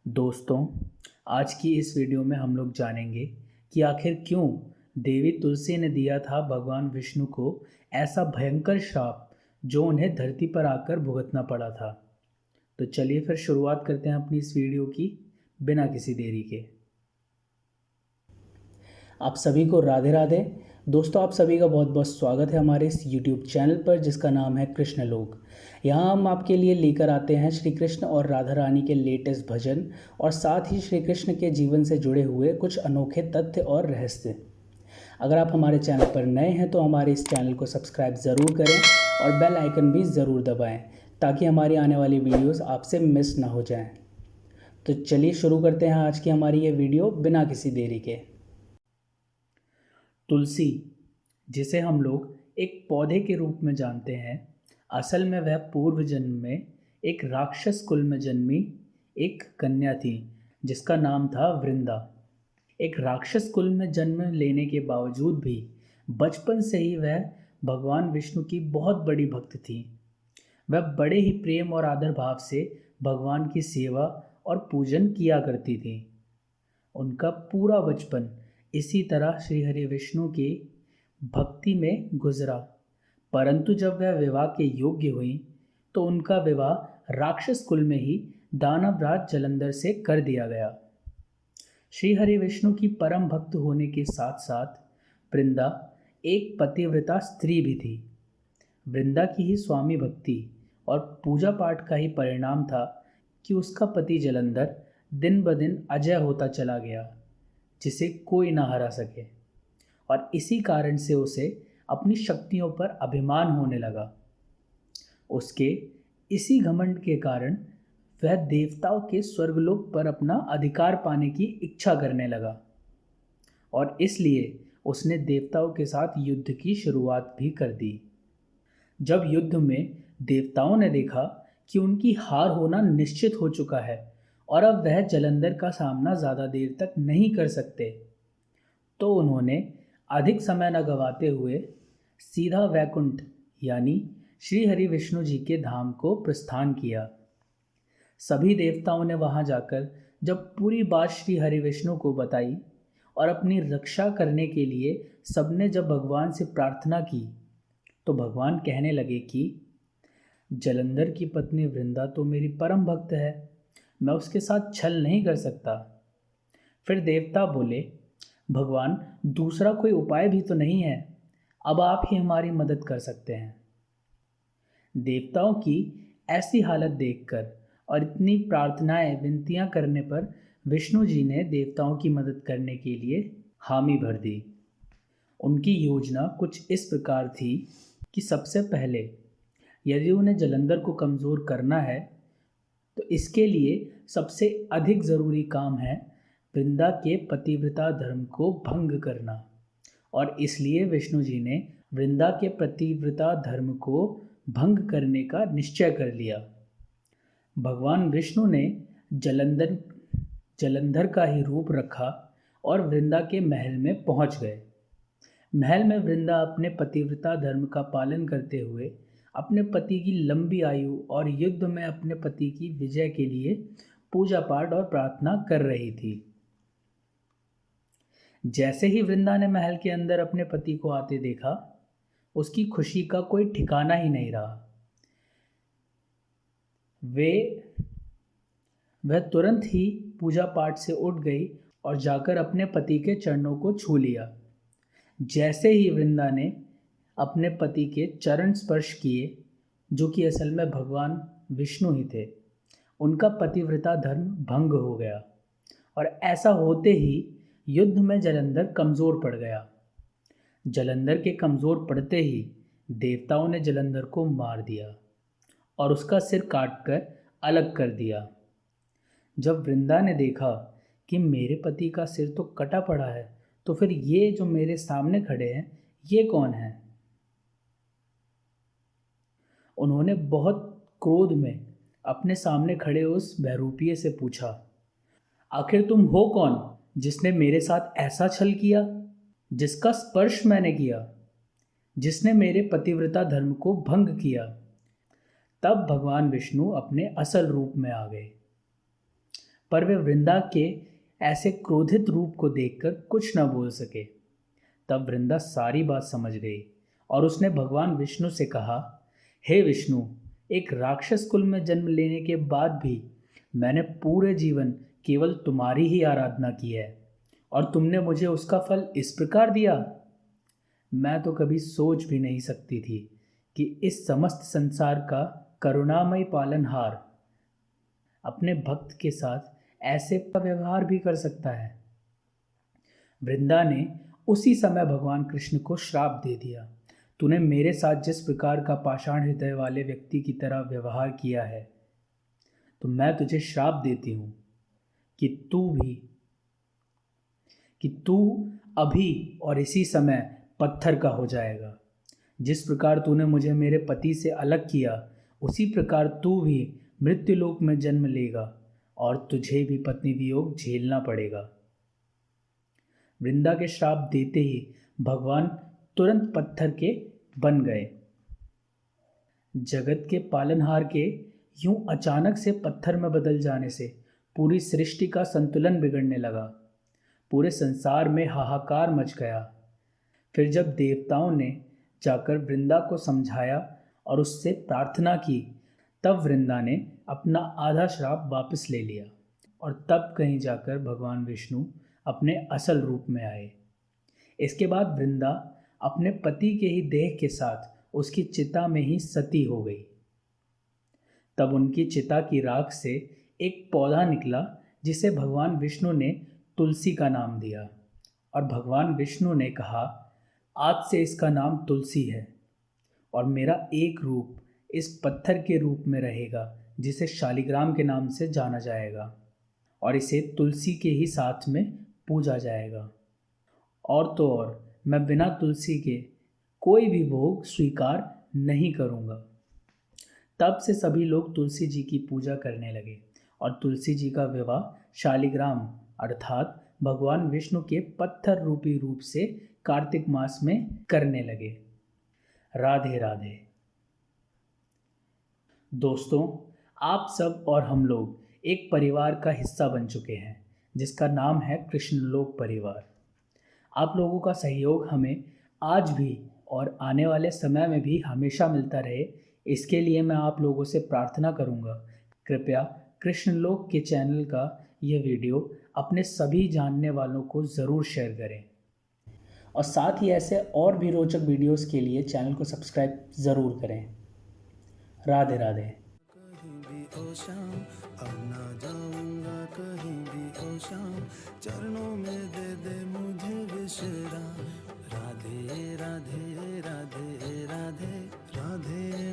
दोस्तों, आज की इस वीडियो में हम लोग जानेंगे कि आखिर क्यों देवी तुलसी ने दिया था भगवान विष्णु को ऐसा भयंकर श्राप जो उन्हें धरती पर आकर भुगतना पड़ा था। तो चलिए फिर शुरुआत करते हैं अपनी इस वीडियो की बिना किसी देरी के। आप सभी को राधे राधे। दोस्तों, आप सभी का बहुत बहुत स्वागत है हमारे इस YouTube चैनल पर जिसका नाम है कृष्ण लोक। यहाँ हम आपके लिए लेकर आते हैं श्री कृष्ण और राधा रानी के लेटेस्ट भजन और साथ ही श्री कृष्ण के जीवन से जुड़े हुए कुछ अनोखे तथ्य और रहस्य। अगर आप हमारे चैनल पर नए हैं तो हमारे इस चैनल को सब्सक्राइब ज़रूर करें और बेल आइकन भी ज़रूर दबाएँ ताकि हमारी आने वाली वीडियोज़ आपसे मिस ना हो जाएँ। तो चलिए शुरू करते हैं आज की हमारी ये वीडियो बिना किसी देरी के। तुलसी, जिसे हम लोग एक पौधे के रूप में जानते हैं, असल में वह पूर्व जन्म में एक राक्षस कुल में जन्मी एक कन्या थी जिसका नाम था वृंदा। एक राक्षस कुल में जन्म लेने के बावजूद भी बचपन से ही वह भगवान विष्णु की बहुत बड़ी भक्त थी। वह बड़े ही प्रेम और आदर भाव से भगवान की सेवा और पूजन किया करती थी। उनका पूरा बचपन इसी तरह श्री हरि विष्णु की भक्ति में गुजरा, परंतु जब वह विवाह के योग्य हुई तो उनका विवाह राक्षस कुल में ही दानवराज जलंधर से कर दिया गया। श्री हरि विष्णु की परम भक्त होने के साथ साथ वृंदा एक पतिव्रता स्त्री भी थी। वृंदा की ही स्वामी भक्ति और पूजा पाठ का ही परिणाम था कि उसका पति जलंधर दिन ब दिन अजय होता चला गया, जिसे कोई ना हरा सके, और इसी कारण से उसे अपनी शक्तियों पर अभिमान होने लगा। उसके इसी घमंड के कारण वह देवताओं के स्वर्गलोक पर अपना अधिकार पाने की इच्छा करने लगा और इसलिए उसने देवताओं के साथ युद्ध की शुरुआत भी कर दी। जब युद्ध में देवताओं ने देखा कि उनकी हार होना निश्चित हो चुका है और अब वह जलंधर का सामना ज़्यादा देर तक नहीं कर सकते, तो उन्होंने अधिक समय न गंवाते हुए सीधा वैकुंठ यानी श्री हरि विष्णु जी के धाम को प्रस्थान किया। सभी देवताओं ने वहां जाकर जब पूरी बात श्री हरि विष्णु को बताई और अपनी रक्षा करने के लिए सबने जब भगवान से प्रार्थना की, तो भगवान कहने लगे कि जलंधर की पत्नी वृंदा तो मेरी परम भक्त है, मैं उसके साथ छल नहीं कर सकता। फिर देवता बोले, भगवान दूसरा कोई उपाय भी तो नहीं है, अब आप ही हमारी मदद कर सकते हैं। देवताओं की ऐसी हालत देखकर और इतनी प्रार्थनाएं विनतियां करने पर विष्णु जी ने देवताओं की मदद करने के लिए हामी भर दी। उनकी योजना कुछ इस प्रकार थी कि सबसे पहले यदि उन्हें जलंधर को कमज़ोर करना है तो इसके लिए सबसे अधिक ज़रूरी काम है वृंदा के पतिव्रता धर्म को भंग करना, और इसलिए विष्णु जी ने वृंदा के पतिव्रता धर्म को भंग करने का निश्चय कर लिया। भगवान विष्णु ने जलंधर का ही रूप रखा और वृंदा के महल में पहुंच गए। महल में वृंदा अपने पतिव्रता धर्म का पालन करते हुए अपने पति की लंबी आयु और युद्ध में अपने पति की विजय के लिए पूजा पाठ और प्रार्थना कर रही थी। जैसे ही वृंदा ने महल के अंदर अपने पति को आते देखा, उसकी खुशी का कोई ठिकाना ही नहीं रहा। वह तुरंत ही पूजा पाठ से उठ गई और जाकर अपने पति के चरणों को छू लिया। जैसे ही वृंदा ने अपने पति के चरण स्पर्श किए, जो कि असल में भगवान विष्णु ही थे, उनका पतिव्रता धर्म भंग हो गया और ऐसा होते ही युद्ध में जलंधर कमज़ोर पड़ गया। जलंधर के कमज़ोर पड़ते ही देवताओं ने जलंधर को मार दिया और उसका सिर काटकर अलग कर दिया। जब वृंदा ने देखा कि मेरे पति का सिर तो कटा पड़ा है, तो फिर ये जो मेरे सामने खड़े हैं ये कौन है? उन्होंने बहुत क्रोध में अपने सामने खड़े उस बहरूपिये से पूछा, आखिर तुम हो कौन जिसने मेरे साथ ऐसा छल किया, जिसका स्पर्श मैंने किया, जिसने मेरे पतिव्रता धर्म को भंग किया? तब भगवान विष्णु अपने असल रूप में आ गए। पर वे वृंदा के ऐसे क्रोधित रूप को देखकर कुछ न बोल सके। तब वृंदा सारी बात समझ गई और उसने भगवान विष्णु से कहा, हे विष्णु, एक राक्षस कुल में जन्म लेने के बाद भी मैंने पूरे जीवन केवल तुम्हारी ही आराधना की है और तुमने मुझे उसका फल इस प्रकार दिया। मैं तो कभी सोच भी नहीं सकती थी कि इस समस्त संसार का करुणामय पालनहार अपने भक्त के साथ ऐसे का व्यवहार भी कर सकता है। वृंदा ने उसी समय भगवान कृष्ण को श्राप दे दिया, तूने मेरे साथ जिस प्रकार का पाषाण हृदय वाले व्यक्ति की तरह व्यवहार किया है, तो मैं तुझे श्राप देती हूँ कि तू अभी और इसी समय पत्थर का हो जाएगा। जिस प्रकार तूने मुझे मेरे पति से अलग किया, उसी प्रकार तू भी मृत्युलोक में जन्म लेगा और तुझे भी पत्नी वियोग झेलना पड़ेगा। वृंदा के श्राप देते ही भगवान तुरंत पत्थर के बन गए। जगत के पालनहार के यूं अचानक से पत्थर में बदल जाने से पूरी सृष्टि का संतुलन बिगड़ने लगा। पूरे संसार में हाहाकार मच गया। फिर जब देवताओं ने जाकर वृंदा को समझाया और उससे प्रार्थना की, तब वृंदा ने अपना आधा श्राप वापस ले लिया और तब कहीं जाकर भगवान विष्णु अपने असल रूप में आए। इसके बाद वृंदा अपने पति के ही देह के साथ उसकी चिता में ही सती हो गई। तब उनकी चिता की राख से एक पौधा निकला जिसे भगवान विष्णु ने तुलसी का नाम दिया और भगवान विष्णु ने कहा, आज से इसका नाम तुलसी है और मेरा एक रूप इस पत्थर के रूप में रहेगा जिसे शालिग्राम के नाम से जाना जाएगा और इसे तुलसी के ही साथ में पूजा जाएगा। और तो और मैं बिना तुलसी के कोई भी भोग स्वीकार नहीं करूँगा। तब से सभी लोग तुलसी जी की पूजा करने लगे और तुलसी जी का विवाह शालिग्राम अर्थात भगवान विष्णु के पत्थर रूपी रूप से कार्तिक मास में करने लगे। राधे राधे। दोस्तों, आप सब और हम लोग एक परिवार का हिस्सा बन चुके हैं जिसका नाम है कृष्णलोक परिवार। आप लोगों का सहयोग हमें आज भी और आने वाले समय में भी हमेशा मिलता रहे, इसके लिए मैं आप लोगों से प्रार्थना करूंगा, कृपया कृष्णलोक के चैनल का यह वीडियो अपने सभी जानने वालों को ज़रूर शेयर करें और साथ ही ऐसे और भी रोचक वीडियोस के लिए चैनल को सब्सक्राइब ज़रूर करें। राधे राधे। कहीं भी ओ शाम, अब ना जाऊंगा कहीं भी ओ शाम, चरणों में दे दे मुझे विश्राम। राधे राधे राधे राधे राधे